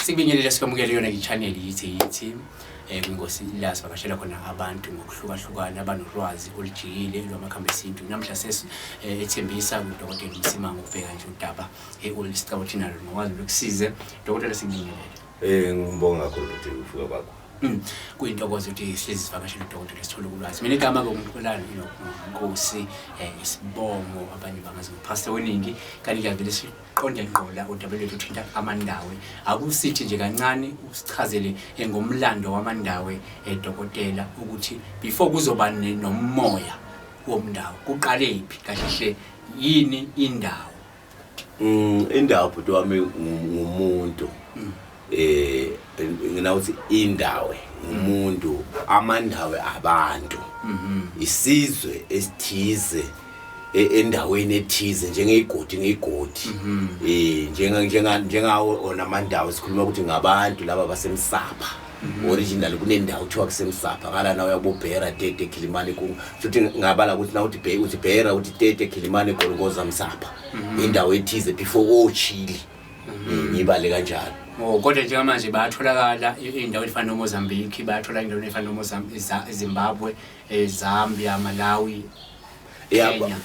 Sikubingelele sikwamukele yona i-channel yithi kwingosi la sivakashela khona abantu ngokuhlukahlukana abanolwazi olujiyile lwamakhambi esintu. Namhla ethembisa uDokotela Msimango ukubheka nje udaba olisicaba thina nokwazi ukusize. Dokotela sikubingelele. Ngibonga kakhulu ukuthi ufika kwakho. Kuyintokozo ukuthi sihlezi sivakashela uDokotela sithole ulwazi. Mina igama ngokuqolana Nkosi Isibongo abanye bangazi Pastor Weningi kanti kuyavele siqonde ngqola udaba lethu uthinta amandawe. Akusithi nje kancane usichazele ngomlando wamandawe Dokotela ukuthi before kuzoba nomoya womndawo kuqalephi kahle yini indawo? Indawo futhi wami ngumuntu. Nginawuthi indawe umuntu amandawe abantu isizwe esithize endaweni ethize njengegodi njengawo ona amandawo sikhuluma ukuthi ngabantu laba basemsapha original kunendawo kuthiwa kusemsapha ngala nawe uyabobhera Tete Kilimani futhi ngabala ukuthi na uthi bhera uthi Tete Kilimani Golgoza Msapha indawo ethize before ochili ngibale kanjalo. Kodwa njengamanje bayatholakala indawo efana noMozambique, bayathola indawo efana Zimbabwe, Zambia, Malawi.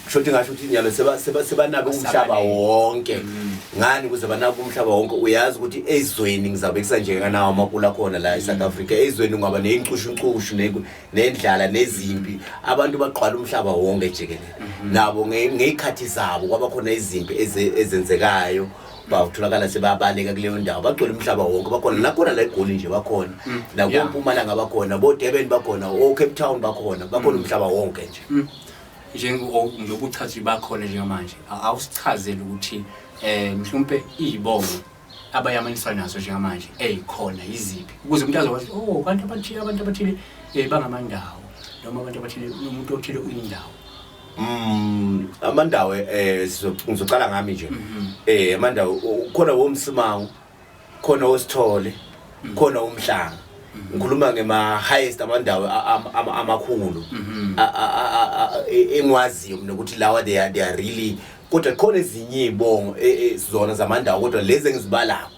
Shothi ngasho ukuthi nyalo sebanabo umhlaba wonke. Ngani kuze banabo umhlaba wonke uyazi ukuthi ezweni ngizabe kusanjeka nawo amakula khona la eSouth Africa ezweni ngaba neincushunqushu nendlala nezimpi abantu baqwala umhlaba wonke jikelele. Nabo ngekhathi zabo kwaba khona izimpi ezenzekayo. Batholakala sebabaleka kuleyo ndawo bagcwele umhlaba wonke bakhona nakhona la eGoli nje bakhona nakuMpumalanga bakhona boDurban bakhona oCape Town bakhona umhlaba wonke nje. Njengokuchaza bakhona njengamanje awusichazele ukuthi mhlawumbe izibongo abayamanisa nazo njengamanje ezikhona iziphi ukuze umuntu azokwazi abantu abathile bangamandawo noma abantu abathile umuntu othile uyindawo. Amandawe sizoqala ngami nje. Amandawe khona woMsimango, khona woSithole, khona uMhlanga. Ngikhuluma ngema highest amandawe amakhulu engwaziyo nokuthi lawa they are really kodwa khona ezinye izibongo sizona zamandawo kodwa lezi engizibalayo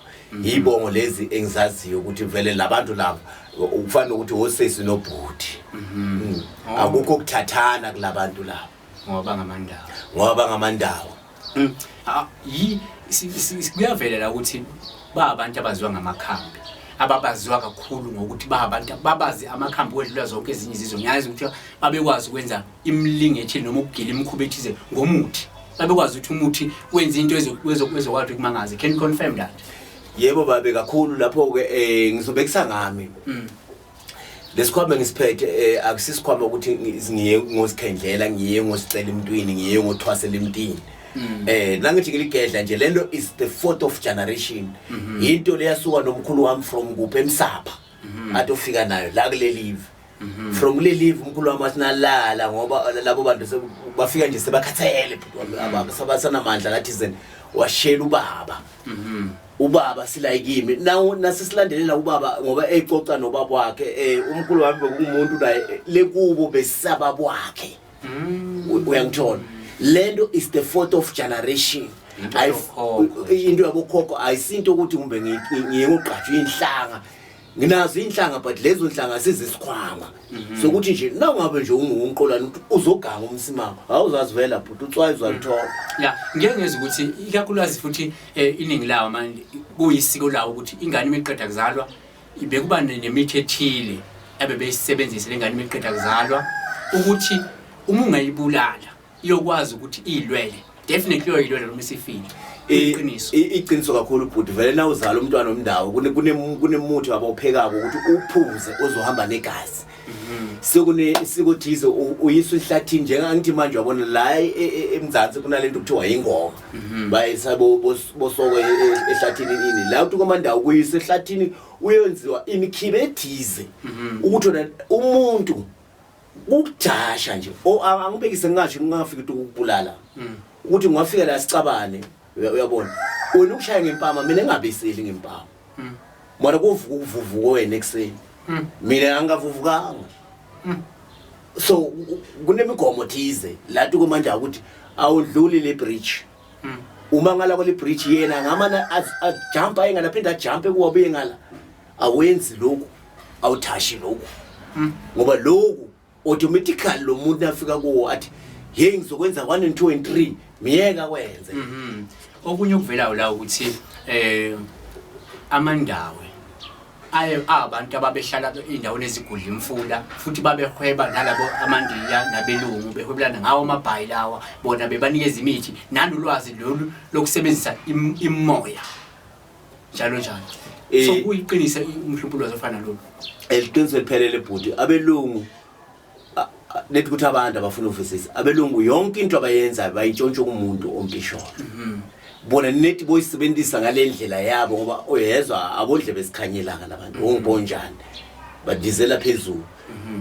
izibongo lezi engizaziyo ukuthi vele labantu labo ufana ukuthi wosesi nobhuti. Akukho ukuthathana kulabantu labo ngoba ngamandawo. Kuyavela la ukuthi abantu abaziwa ngamakhambi ababaziwa kakhulu ngokuthi abantu babazi amakhambi wedlula zonke ezinye izizwe. Ngiyazi ukuthi babekwazi ukwenza imlingi ethile noma ukugila imikhuba ethize ngomuthi. Babekwazi ukuthi umuthi wenza into ezokwazi kumangaze. Can you confirm that? Yebo babe kakhulu lapho ke ngizobekisa ngami. Lesikhwama ngisiphethe akusisikhwama ukuthi ngiye ngosikhendlela ngiye ngosicela emntwini ngiye ngothwasela emntini. Nangithi ngiligedla nje lento is the 4th generation. Into leyasuka nomkhulu wami from kuphe eMsapha atofika nayo la kule live. From kule live umkhulu wami asinalala ngoba labo bantu bafika nje sebakhathele abasabasana amandla lathi zen washela ubaba. Ubaba silayikimi nawo nasisilandelela ubaba ngoba ecoca nobaba wakhe umkhulu wami bekumuntu la lekubo besaba kwakhe. Uyangithola lento is the 4th generation. Into yabokhokho ayisinto ukuthi kumbe ngiye ngoqhathwa inhlanga nginazo inhlanga but lezo inhlanga sizisikhwama sokuthi nje nangabe nje ungumqolana uzoganga uMsimango awuzazi vela but utswayi uzalithola. Ngeke ngeze ukuthi ikakhulukazi futhi iningi lawo manje kuyisiko lawo ukuthi ingane imiqeda kuzalwa ibekuba nemithi ethile abebeyisebenzisa lengane imiqeda kuzalwa ukuthi uma ungayibulala iyokwazi ukuthi ilwele definitely uyilwela noma isifile. Iqiniso kakhulu but vele na uzala umntwana omndawo kunemuthi abawuphekako ukuthi uphuze ozohamba negazi. Sikuthize uyiswa ehlathini njengangithi manje wabona la eMzansi kunalento kuthiwa ingoma. Bayisabo bosoko ehlathini ini la ukuthi komandawo kuyiswa ehlathini uyenziwa imikhibe ethize ukuthi umuntu ukujasha nje angibekise ngasho ngingafika ukubulala ukuthi ngwafika la sicabane uyabona wena ukushaya ngempama mina engabeseli ngempama mara kuvuka ukuvuvuka wena ekseni mina angavuvukanga. So kunemigomo thize lathi komanje ukuthi awudluli le bridge uma ngala kwale bridge yena ngamana ajump ayengaphinda ajump kuwabuye ngala awenzi lokhu awuthashi lokhu ngoba lokhu automatically lo muntu afika kuwo athi hey ngizokwenza 1 and 2 and 3 miyeka kwenze okunye okuvelayo la ukuthi amandawe abantu ababehlala endaweni ezigudla imfula futhi babehweba nalabo amandiya nabelungu behwebelana ngawo amabhayi lawa bona bebanikeza imithi nanolwazi lolu lokusebenzisa imoya njalo so kuyiqinisa umhlumpulo zofana lo eliqiniso liphelele bhuti abelungu lethi ukuthi abantu abafuna uvisisa abelungu yonke into abayenza bayintshontsho kumuntu ompishona bona nethi boyisebenzisa ngalendlela yabo ngoba oyezwa abodle besikhanyelanga labantu ongibonjani badizela phezulu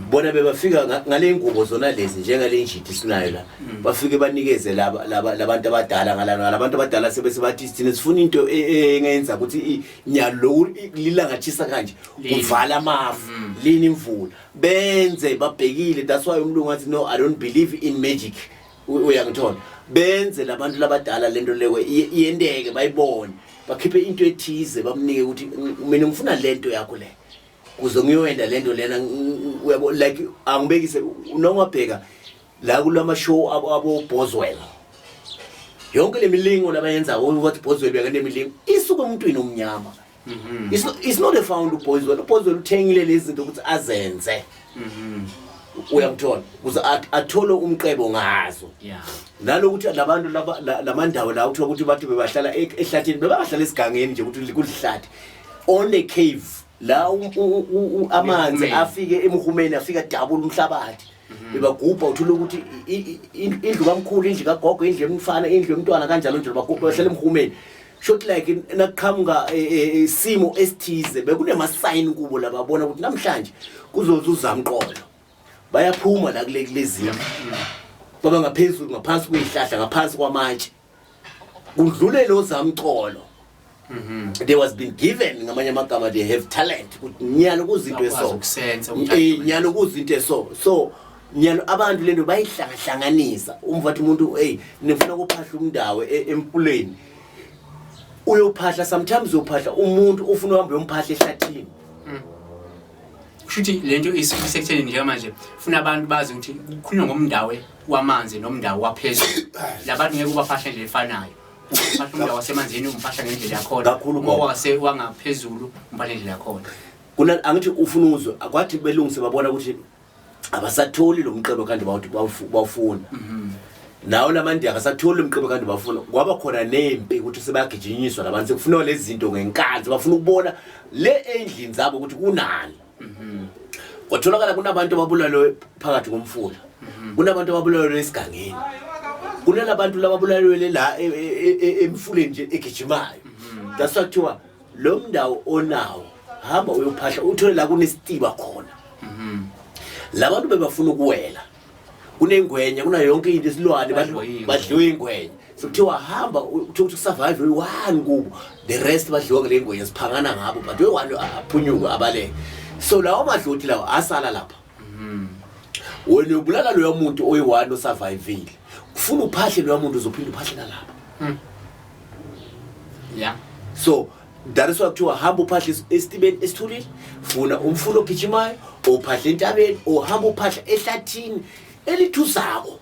bona bebafika ngale ngubo zona lezi njengale njiti sinayo la bafike banikeze labantu abadala ngalabantu abadala sebese bathi sithina sifuna into engenza ukuthi inyalo lilangathisa kanje kuvala amafu lini imvula benze babhekile that's why umlungu athi no I don't believe in magic uyangithola benze labantu labadala lento lewe iyendeke bayibone bakhiphe into ethize bamnike ukuthi mina ngifuna lento yakho le kuze ngiyoenda lento lena uyabo like angibekise unongabheka la kulama show abo Boswell yonke lemilingo labayenza ukuthi Boswell bekane milingo isuka umntwini omnyama it's not a found Boswell uthengile lezi zinto ukuthi azenze uyamthola kuze athole umqebo ngazo nalokuthi labantu lamandawo la uthola ukuthi bathi bebahlala ehlathini bebahlala esigangeni nje ukuthi kulihlathi on a cave la amanzi afike emhumeni afika double umhlabathi bebagubha uthola ukuthi indlu kamkhulu indlu kagogo indlu emfana indlu yomntwana kanjalo nje bagubha bahlala emhumeni short like nakuqhamuka simo esithize bekunema sign kubo lababona ukuthi namhlanje kuzozuza umqolo bayaphuma la kulezi baba ngaphezulu ngaphansi kwezihlahla ngaphansi kwamatshe kudlule lo zamqolo they was been given ngamanye amagama they have talent ukuthi nyalo kuzinto eso nyalo kuzinto eso so nyalo abantu lento bayihlangahlanganisa umvathi umuntu nifuna ukuphahla umndawo empuleni uyophahla sometimes uyophahla umuntu ufuna uhambe umphahla ehlathini futhi lento isekutheni nje manje ufuna abantu bazi ukuthi kukhulunywa ngomndawo wamanzi nomndawo waphezulu labantu ngeke ubaphahla nje efanayo uphahla umndawo wasemanzini umphahla ngendlela yakhona ngoba wangaphezulu umphahla ngendlela yakhona kuna angithi ufuna uzwe akwathi belungise babona ukuthi abasatholi lo mqebo kanti bawufuna nawo lamandi akasatholi umqebo kanti bafuna kwaba khona nempi ukuthi sebayagijinyiswa labantu sekufuna lezi zinto ngenkazi bafuna ukubona le endlini zabo ukuthi kunani kwatholakala kunabantu ababulalwe phakathi komfula kunabantu ababulalwe esigangeni kunalabantu lababulalwe la emfuleni nje egijimayo that's why kuthiwa lo mndawo onawo hamba uyophahla uthole la kunesitiba khona labantu bebafuna ukuwela kunengwenya kuna yonke into esilwane badliwe ingwenya sekuthiwa hamba ukuthi survive one kubo the rest badliwa ngale ngwenya siphangana ngabo but we1 aphunyuka abale so lawo madloti lawo asala lapha wena ubulala lo muntu oyi1 osurvivile ufuna uphahle lo muntu uzophinda uphahlela lapha yeah so that is what kuthiwa hamba uphahle esitibeni esithulile funa umfulo ogijimayo ophahle entabeni ohamba uphahla ehlathini elithusako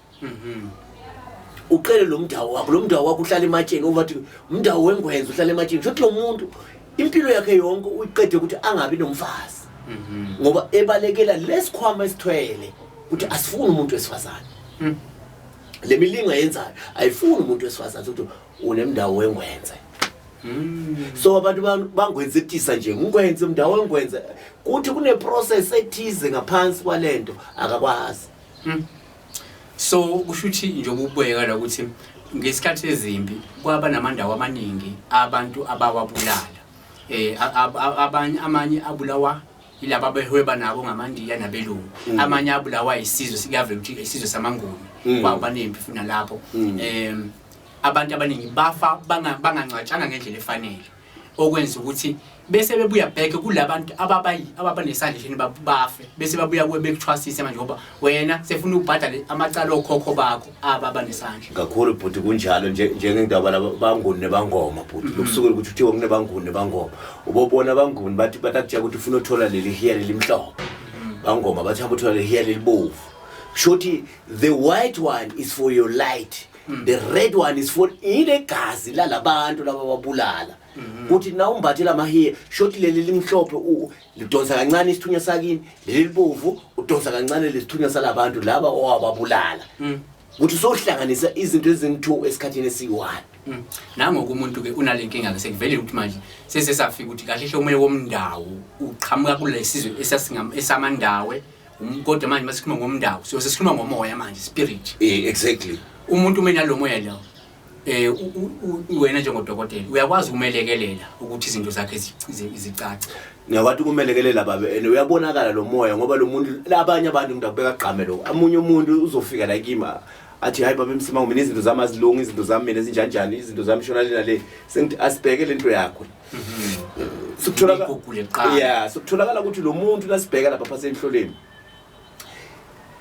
uqele lo mndawo wakho uhlala ematsheni ubathi umndawo wengwenzo uhlala ematsheni futhi lo muntu impilo yakhe yonke uyiqede ukuthi angabi nomfazi ngoba ebalekela lesikhwama esithwele ukuthi asifuni umuntu wesifazane le milingo yenzayo ayifuni umuntu wesifazane ukuthi unemndawo wengwenze so abantu bangwenze etisa nje ngikwenze umndawo wengwenze kuthi kune process ethize ngaphansi kwalento akakwazi so kushuthi njengoba ubuyeka la ukuthi ngesikhathi ezimbi kwaba namandawo amaningi abantu abawabulala amanye abulawa ilaba behweba nabo ngamandiya nabelungu amanye abulawa isizwe sikavela ukuthi isizwe samanguni kwaba nempi funa lapho abantu abaningi bafa bangancatshanga ngendlela efanele okwenza ukuthi bese bebuya back kulabantu ababanesandla shini bafe bese babuya kuwe bekuthwasise manje ngoba wena sefuna ukubhadala amacala okhokho bakho ababanesandla kakhulu bhuti kunjalo njengengidaba banguni nebangoma bhuti lokusukela ukuthi uthiwa kunebanguni nebangoma ubobona banguni bathi batakutsha ukuthi ufuna uthola leli hair elimhlophe bangoma bathi abuthola leli hair elibovu shothi the white one is for your light the red one is for ilegazi lalabantu lababulala kuthi na umbathe lamahiya shothi leli limhlophe lidonsa kancane isithunya sakini leli libovu udonsa kancane lesithunya salabantu laba owababulala kuthi sohlanganisa izinto ezingithu esikhathini esiyi-1 nangoku umuntu ke unalenkinga ke sekuvele ukuthi manje sesesafika ukuthi kahle hle umoya womndawo uqhamuka kulesizwe esamandawe kodwa manje masikhuluma ngomndawo so sesikhuluma ngomoya manje spirit exactly umuntu umena lo moya lo wena njengodokotela uyakwazi ukumelekelela ukuthi izinto zakhe zicace ngiyakwazi ukumelekelela babe and uyabonakala lo moya ngoba lo muntu labanye abantu ngidakubeka gqame lo amunye umuntu uzofika la kima athi hayi baba emsima ngimina izinto zami azilungi izinto zami mina ezinjanjani izinto zami shona lena le sengithi asibheke lento yakho sokutholakala ukuthi lo muntu lasibheka lapha phase emhloleni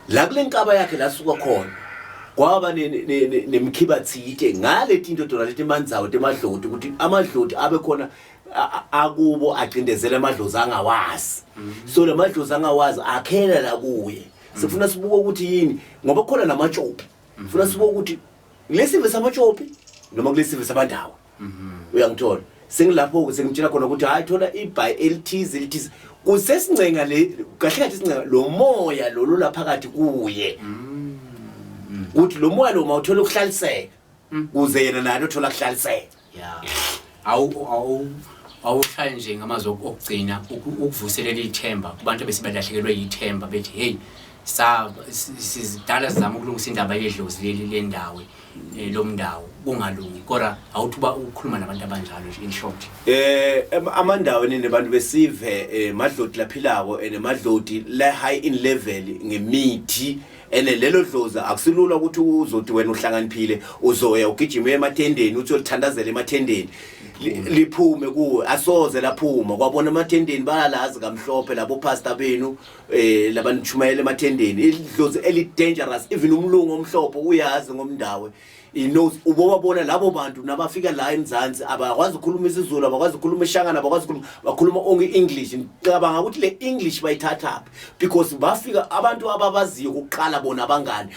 la kulenkaba yakhe lasuka khona kwaba nemkhibathite ngale tinto tona leti manzawo temadloti ukuthi amadloti abe khona akubo aqindezela amadlozi angawazi so le madlozi angawazi akhela la kuye sifuna sibuke ukuthi yini ngoba khona namatshopi sifuna sibuke ukuthi lesive samatshopi noma kulesive sabandawo uyangithola sengilapho ke sengimtshela khona ukuthi hayi thola iby LTs kusesincenga le kahle kahle isincenga lo moya lo laphakathi kuye uthi lo moya lo mawuthola ukuhlaliseka kuze yena naye uthola ukuhlaliseka awushaya nje ngamazwi okugcina ukuvuselela ithemba kubantu besibadahlekelwe yithemba bethi hey sizidala sizama ukulungisa indaba yedlozi lendawo lomndawo kungalungi kodwa awuthuba ukukhuluma nabantu abanjalo in short amandawo nebantu besive madloti laphilako enemadloti la high in level ngemithi ene lelo dloza akusilula ukuthi uzothi wena uhlakaniphile uzoya ugijima emathendeni uthi ulithandazela emathendeni liphume kuwe asoze laphuma kwabona emathendeni bayalazi kamhlophe labo pastor benu labantu chumayela emathendeni idlozi eli dangerous even umlungu omhlophe uyazi ngomndawo knows ubobabona labo bantu nabafika la eMzansi abakwazi ukukhuluma isiZulu abakwazi ukukhuluma eShangana abakwazi ukukhuluma bakhuluma only English ngicabanga ukuthi le English bayithatha because bafika abantu ababaziyo ukuqala bona abangani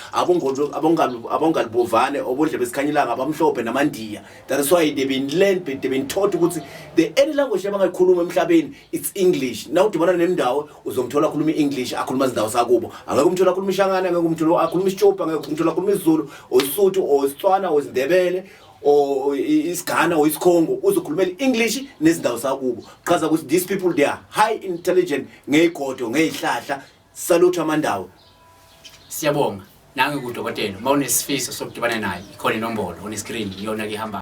abongalibovane obodle besikhanyilanga abamhlophe namandiya that is why they've been taught ukuthi the any language abangayikhuluma emhlabeni it's English now udibana nendawo uzomthola khuluma iEnglish akhuluma izindawo zakubo angeke umthola khuluma iShangana angeke umthola akhuluma isiChopa angeke umthola khuluma isiZulu oSuthu oSitswana oSindebele o isiGhana o isiKongo uzokhulumela English nezindawo zakubo chaza ukuthi these people they are high intelligent ngeyigodo ngeyihlahla salute amandawo siyabonga nange kudokotela mawunesifiso sokudibana naye ikhona inombolo on screen iyona ke ihamba